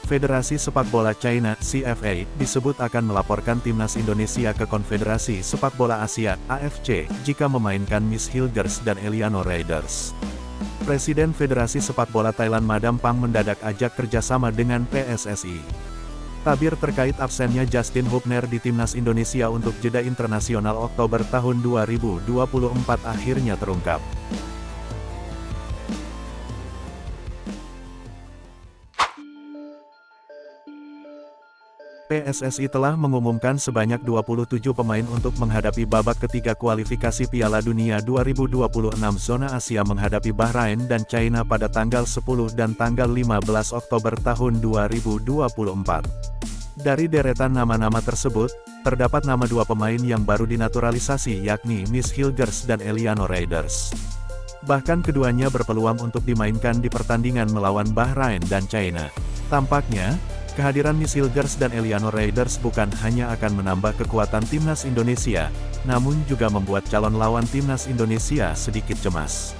Federasi Sepak Bola China (CFA) disebut akan melaporkan timnas Indonesia ke Konfederasi Sepak Bola Asia (AFC) jika memainkan Miss Hilgers dan Eliano Raiders. Presiden Federasi Sepak Bola Thailand Madam Pang mendadak ajak kerjasama dengan PSSI. Tabir terkait absennya Justin Hubner di timnas Indonesia untuk jeda internasional Oktober tahun 2024 akhirnya terungkap. PSSI telah mengumumkan sebanyak 27 pemain untuk menghadapi babak ketiga kualifikasi Piala Dunia 2026 zona Asia menghadapi Bahrain dan China pada tanggal 10 dan tanggal 15 Oktober tahun 2024. Dari deretan nama-nama tersebut, terdapat nama dua pemain yang baru dinaturalisasi yakni Miss Hilgers dan Eliano Raiders. Bahkan keduanya berpeluang untuk dimainkan di pertandingan melawan Bahrain dan China. Tampaknya, kehadiran Miss Hilgers dan Eliano Raiders bukan hanya akan menambah kekuatan timnas Indonesia, namun juga membuat calon lawan timnas Indonesia sedikit cemas.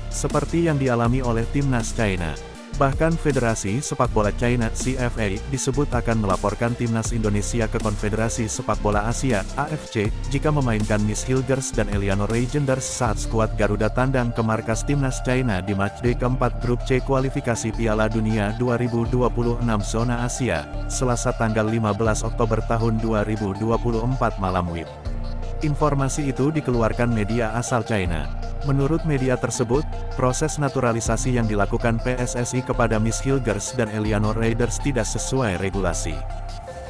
Seperti yang dialami oleh timnas China. Bahkan Federasi Sepak Bola China (CFA) disebut akan melaporkan timnas Indonesia ke Konfederasi Sepak Bola Asia (AFC) jika memainkan Miss Hilgers dan Eliano Raiders saat skuad Garuda tandang ke markas timnas China di matchday keempat grup C kualifikasi Piala Dunia 2026 zona Asia, Selasa tanggal 15 Oktober tahun 2024 malam WIB. Informasi itu dikeluarkan media asal China. Menurut media tersebut, proses naturalisasi yang dilakukan PSSI kepada Miss Hilgers dan Eliano Raiders tidak sesuai regulasi.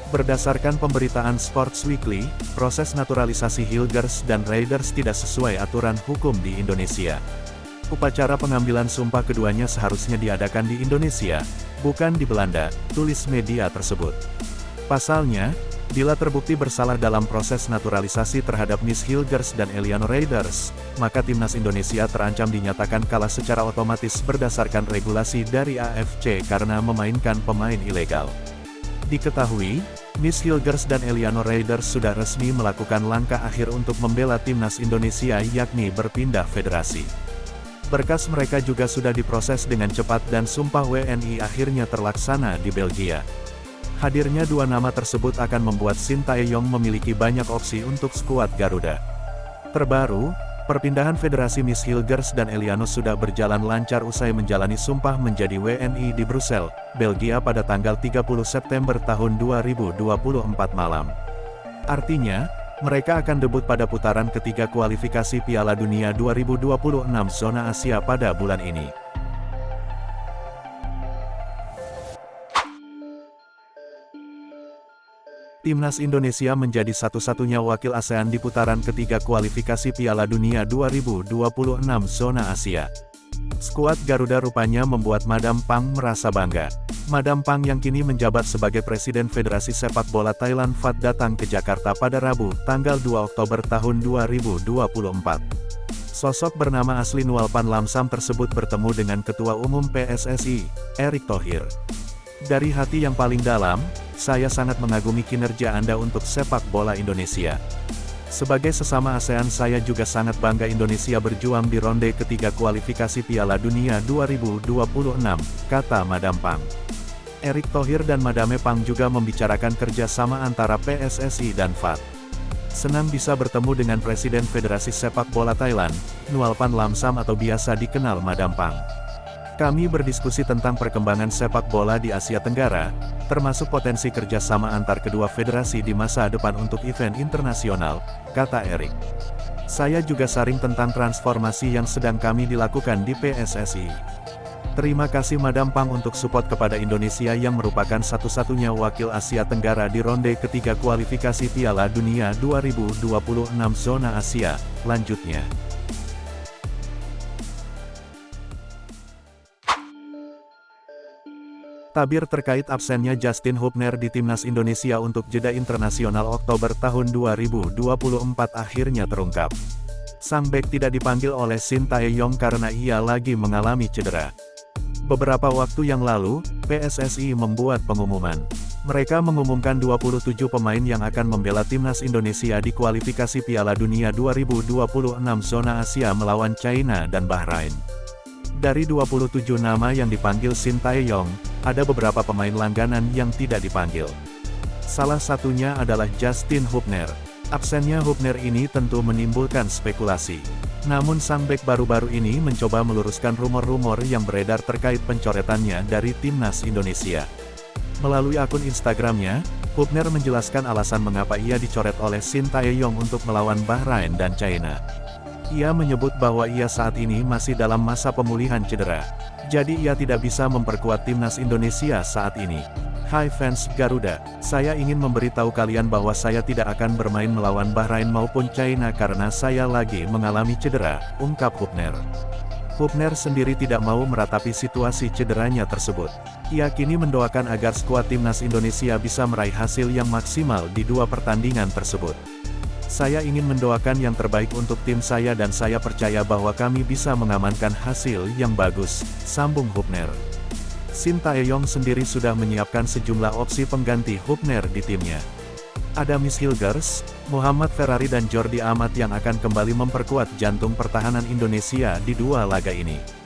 Berdasarkan pemberitaan Sports Weekly, proses naturalisasi Hilgers dan Raiders tidak sesuai aturan hukum di Indonesia. Upacara pengambilan sumpah keduanya seharusnya diadakan di Indonesia, bukan di Belanda, tulis media tersebut. Pasalnya, bila terbukti bersalah dalam proses naturalisasi terhadap Miss Hilgers dan Eliano Raiders, maka timnas Indonesia terancam dinyatakan kalah secara otomatis berdasarkan regulasi dari AFC karena memainkan pemain ilegal. Diketahui, Miss Hilgers dan Eliano Raiders sudah resmi melakukan langkah akhir untuk membela timnas Indonesia yakni berpindah federasi. Berkas mereka juga sudah diproses dengan cepat dan sumpah WNI akhirnya terlaksana di Belgia. Hadirnya dua nama tersebut akan membuat Shin Tae-yong memiliki banyak opsi untuk skuad Garuda. Terbaru, perpindahan Federasi Miss Hilgers dan Eliano sudah berjalan lancar usai menjalani sumpah menjadi WNI di Brussels, Belgia pada tanggal 30 September tahun 2024 malam. Artinya, mereka akan debut pada putaran ketiga kualifikasi Piala Dunia 2026 zona Asia pada bulan ini. Timnas Indonesia menjadi satu-satunya wakil ASEAN di putaran ketiga kualifikasi Piala Dunia 2026 zona Asia. Skuad Garuda rupanya membuat Madam Pang merasa bangga. Madam Pang yang kini menjabat sebagai Presiden Federasi Sepak Bola Thailand FAT datang ke Jakarta pada Rabu, tanggal 2 Oktober tahun 2024. Sosok bernama asli Nualpan Lamsam tersebut bertemu dengan Ketua Umum PSSI, Erick Thohir. Dari hati yang paling dalam, saya sangat mengagumi kinerja Anda untuk sepak bola Indonesia. Sebagai sesama ASEAN saya juga sangat bangga Indonesia berjuang di ronde ketiga kualifikasi Piala Dunia 2026, kata Madam Pang. Erick Thohir dan Madame Pang juga membicarakan kerjasama antara PSSI dan FAT. Senang bisa bertemu dengan Presiden Federasi Sepak Bola Thailand, Nualpan Lamsam atau biasa dikenal Madam Pang. Kami berdiskusi tentang perkembangan sepak bola di Asia Tenggara, termasuk potensi kerjasama antar kedua federasi di masa depan untuk event internasional, kata Erick. Saya juga sharing tentang transformasi yang sedang kami dilakukan di PSSI. Terima kasih Madam Pang untuk support kepada Indonesia yang merupakan satu-satunya wakil Asia Tenggara di ronde ketiga kualifikasi Piala Dunia 2026 zona Asia, lanjutnya. Tabir terkait absennya Justin Hubner di timnas Indonesia untuk jeda internasional Oktober tahun 2024 akhirnya terungkap. Sang bek tidak dipanggil oleh Shin Tae-yong karena ia lagi mengalami cedera. Beberapa waktu yang lalu, PSSI membuat pengumuman. Mereka mengumumkan 27 pemain yang akan membela timnas Indonesia di kualifikasi Piala Dunia 2026 zona Asia melawan China dan Bahrain. Dari 27 nama yang dipanggil Shin Tae-yong, ada beberapa pemain langganan yang tidak dipanggil. Salah satunya adalah Justin Hubner. Absennya Hubner ini tentu menimbulkan spekulasi. Namun sang bek baru-baru ini mencoba meluruskan rumor-rumor yang beredar terkait pencoretannya dari timnas Indonesia. Melalui akun Instagramnya, Hubner menjelaskan alasan mengapa ia dicoret oleh Shin Tae-yong untuk melawan Bahrain dan China. Ia menyebut bahwa ia saat ini masih dalam masa pemulihan cedera. Jadi ia tidak bisa memperkuat timnas Indonesia saat ini. Hai fans Garuda, saya ingin memberitahu kalian bahwa saya tidak akan bermain melawan Bahrain maupun China karena saya lagi mengalami cedera, ungkap Hubner. Hubner sendiri tidak mau meratapi situasi cederanya tersebut. Ia kini mendoakan agar skuad timnas Indonesia bisa meraih hasil yang maksimal di dua pertandingan tersebut. Saya ingin mendoakan yang terbaik untuk tim saya dan saya percaya bahwa kami bisa mengamankan hasil yang bagus, sambung Hubner. Shin Tae-yong sendiri sudah menyiapkan sejumlah opsi pengganti Hubner di timnya. Ada Miss Hilgers, Muhammad Ferrari dan Jordi Amat yang akan kembali memperkuat jantung pertahanan Indonesia di dua laga ini.